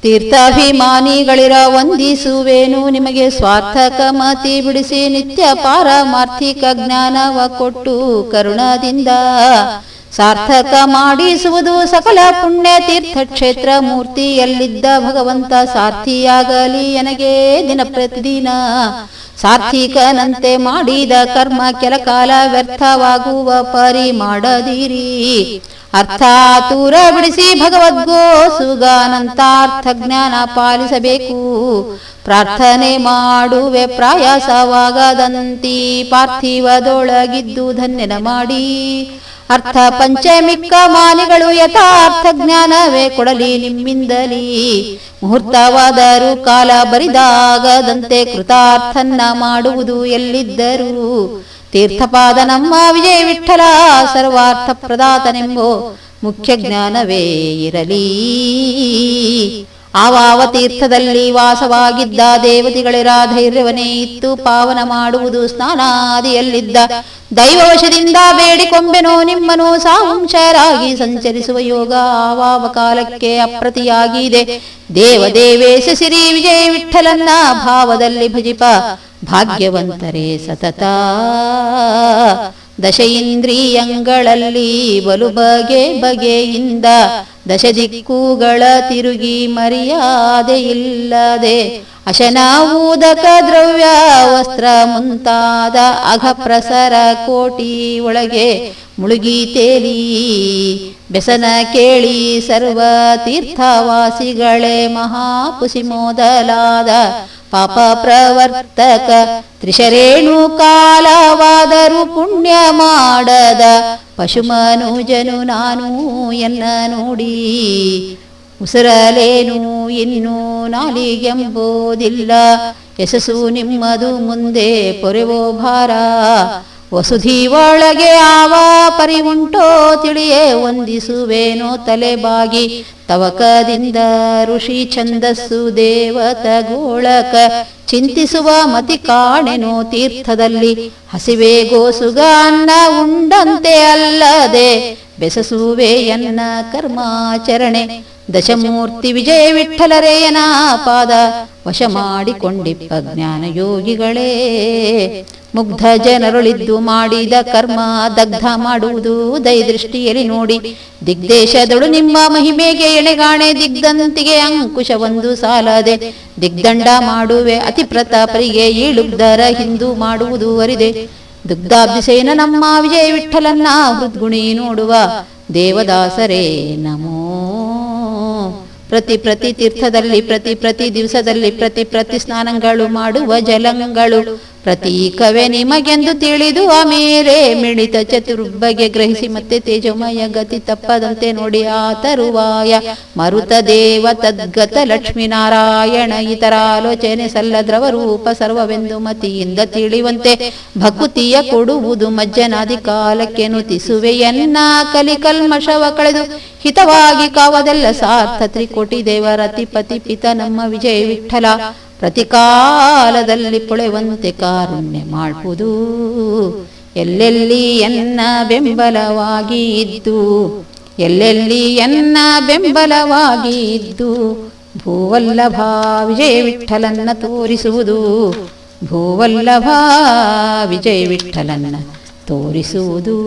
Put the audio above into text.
ತೀರ್ಥಾಭಿಮಾನಿಗಳಿರ ವಂದಿಸುವೇನು ನಿಮಗೆ ಸ್ವಾರ್ಥಕ ಮತಿ ಬಿಡಿಸಿ ನಿತ್ಯ ಪಾರಮಾರ್ಥಿಕ ಜ್ಞಾನವ ಕೊಟ್ಟು ಕರುಣದಿಂದ ಸಾರ್ಥಕ ಮಾಡಿಸುವುದು ಸಕಲ ಪುಣ್ಯ ತೀರ್ಥಕ್ಷೇತ್ರ ಮೂರ್ತಿಯಲ್ಲಿದ್ದ ಭಗವಂತ ಸಾರ್ಥಿಯಾಗಲಿ ನನಗೆ ದಿನ ಪ್ರತಿದಿನ ಸಾರ್ಥಿಕನಂತೆ ಮಾಡಿದ ಕರ್ಮ ಕೆಲ ಕಾಲ ವ್ಯರ್ಥವಾಗುವ ಪರಿ ಮಾಡದಿರಿ ಅರ್ಥ ತೂರ ಬಿಡಿಸಿ ಭಗವದ್ಗೋ ಸುಗಾನಂತಾರ್ಥ ಜ್ಞಾನ ಪಾಲಿಸಬೇಕು ಪ್ರಾರ್ಥನೆ ಮಾಡುವೆ ಪ್ರಯಾಸವಾಗದಂತಿ ಪಾರ್ಥಿವದೊಳಗಿದ್ದು ಧನ್ಯನ ಮಾಡಿ ಅರ್ಥ ಪಂಚಮಿಕ್ಕ ಮಾನಿಗಳು ಯಥಾರ್ಥ ಜ್ಞಾನವೇ ಕೊಡಲಿ ನಿಮ್ಮಿಂದಲಿ ಮುಹೂರ್ತವಾದರೂ ಕಾಲ ಬರಿದಾಗದಂತೆ ಕೃತಾರ್ಥನ್ನ ಮಾಡುವುದು ಎಲ್ಲಿದ್ದರೂ ತೀರ್ಥಪಾದ ನಮ್ಮ ವಿಜಯ ವಿಠಲ ಸರ್ವಾರ್ಥ ಪ್ರದಾತನೆಂಬೋ ಮುಖ್ಯ ಜ್ಞಾನವೇ ಇರಲಿ ಆವಾವ ತೀರ್ಥದಲ್ಲಿ ವಾಸವಾಗಿದ್ದ ದೇವತೆಗಳಿರ ಧೈರ್ಯವನೇ ಇತ್ತು ಪಾವನ ಮಾಡುವುದು ಸ್ನಾನಾದಿಯಲ್ಲಿದ್ದ ದೈವವಶದಿಂದ ಬೇಡಿಕೊಂಬೆನೋ ನಿಮ್ಮನು ಸಾಂಶರಾಗಿ ಸಂಚರಿಸುವ ಯೋಗ ಆವಾವ ಕಾಲಕ್ಕೆ ಅಪ್ರತಿಯಾಗಿದೆ ದೇವದೇವೇಶ ಶ್ರೀ ವಿಜಯ ವಿಠಲನ್ನ ಭಾವದಲ್ಲಿ ಭಜಿಪ ಭಾಗ್ಯವಂತರೇ ಸತತ ದಶ ಇಂದ್ರಿಯಗಳಲ್ಲಿ ಬಲು ಬಗೆ ಬಗೆಯಿಂದ ದಶ ದಿಕ್ಕುಗಳ ತಿರುಗಿ ಮರ್ಯಾದೆಯಿಲ್ಲದೆ ಅಶನಾವೂದಕ ದ್ರವ್ಯ ವಸ್ತ್ರ ಮುಂತಾದ ಅಘಪ್ರಸರ ಕೋಟಿ ಒಳಗೆ ಮುಳುಗಿ ತೇಲಿ ಬೆಸನ ಕೇಳಿ ಸರ್ವ ತೀರ್ಥವಾಸಿಗಳೇ ಮಹಾಪುಸಿ ಮೊದಲಾದ ಪಾಪ ಪ್ರವರ್ತಕ ತ್ರಿಶರೇಣು ಕಾಲವಾದರೂ ಪುಣ್ಯ ಮಾಡದ ಪಶುಮನುಜನು ನಾನು ಎನ್ನ ನೋಡಿ ಉಸಿರಲೇನು ಇನ್ನೂ ನಾಲಿಗೆಂಬುದಿಲ್ಲ ಯಶಸ್ಸು ನಿಮ್ಮದು ಮುಂದೆ ಪೊರೆವೋ ಭಾರ ವಸುಧಿ ಒಳಗೆ ಆವ ಪರಿವುಂಟೋ ತಿಳಿಯೇ ವಂದಿಸುವೇನೋ ತಲೆಬಾಗಿ ತವಕದಿಂದ ಋಷಿ ಛಂದಸ್ಸು ದೇವತ ಗೋಳಕ ಚಿಂತಿಸುವ ಮತಿ ಕಾಣೆನೋ ತೀರ್ಥದಲ್ಲಿ ಹಸಿವೆ ಗೋಸುಗ ಅನ್ನ ಉಂಡಂತೆ ಅಲ್ಲದೆ ಬೆಸಸುವೆ ಎನ್ನ ಕರ್ಮಾಚರಣೆ ದಶಮೂರ್ತಿ ವಿಜಯ ವಿಠಲರೇಯನ ಪಾದ ವಶ ಮಾಡಿಕೊಂಡಿಪ್ಪ ಜ್ಞಾನ ಯೋಗಿಗಳೇ ಮುಗ್ಧ ಜನರುಳಿದ್ದು ಮಾಡಿದ ಕರ್ಮ ದಗ್ಧ ಮಾಡುವುದು ದಯದೃಷ್ಟಿಯಲ್ಲಿ ನೋಡಿ ದಿಗ್ದೇಶದಳು ನಿಮ್ಮ ಮಹಿಮೆಗೆ ಎಣೆಗಾಣೆ ದಿಗ್ದಂತಿಗೆ ಅಂಕುಶ ಒಂದು ಸಾಲದೆ ದಿಗ್ದಂಡ ಮಾಡುವೆ ಅತಿ ಪ್ರತಾಪರಿಗೆ ಈಳುಗ್ಧರ ಹಿಂದೂ ಮಾಡುವುದು ಅರಿದೆ ದುಗ್ಧಾಬ್ಧಿಸೇನ ನಮ್ಮ ವಿಜಯ ವಿಠಲನ್ನ ಹೃದ್ಗುಣಿ ನೋಡುವ ದೇವದಾಸರೇ ನಮೋ ಪ್ರತಿ ತೀರ್ಥದಲ್ಲಿ ಪ್ರತಿ ದಿವಸದಲ್ಲಿ ಪ್ರತಿ ಸ್ನಾನಗಳು ಮಾಡುವ ಜಲಂಗಳು ಪ್ರತೀಕವೇ ನಿಮಗೆಂದು ತಿಳಿದು ಅಮೇರೆ ಮಿಳಿತ ಚತುರ್ಬಗೆ ಗ್ರಹಿಸಿ ಮತ್ತೆ ತೇಜೋಮಯ ಗತಿ ತಪ್ಪದಂತೆ ನೋಡಿ ಆ ತರುವಾಯ ಮರುತ ದೇವ ತದ್ಗತ ಲಕ್ಷ್ಮೀನಾರಾಯಣ ಇತರ ಆಲೋಚನೆ ಸಲ್ಲದ್ರವ ರೂಪ ಸರ್ವವೆಂದು ಮತಿಯಿಂದ ತಿಳಿವಂತೆ ಭಕುತಿಯ ಕೊಡುವುದು ಮಜ್ಜನಾದಿ ಕಾಲಕ್ಕೆ ನುತಿಸುವೆಯನ್ನ ಕಲಿಕಲ್ಮಶವ ಕಳೆದು ಹಿತವಾಗಿ ಕಾವದೆಲ್ಲ ಸಾರ್ಥ ತ್ರಿಕೋಟಿ ದೇವರ ಅತಿಪತಿ ಪಿತ ನಮ್ಮ ವಿಜಯ ವಿಠಲ ಪ್ರತಿಕಾಲದಲ್ಲಿ ಪೊಳೆವಂತೆ ಕಾರುಣ್ಯ ಮಾಡುವುದು ಎಲ್ಲೆಲ್ಲಿ ಎನ್ನ ಬೆಂಬಲವಾಗಿ ಇದ್ದು ಎಲ್ಲೆಲ್ಲಿ ಎನ್ನ ಬೆಂಬಲವಾಗಿ ಇದ್ದು ಭೂವಲ್ಲಭ ವಿಜಯ ವಿಠಲನ್ನ ತೋರಿಸುವುದು ಭೂವಲ್ಲಭ ವಿಜಯ ವಿಠಲನ್ನ ತೋರಿಸುವುದು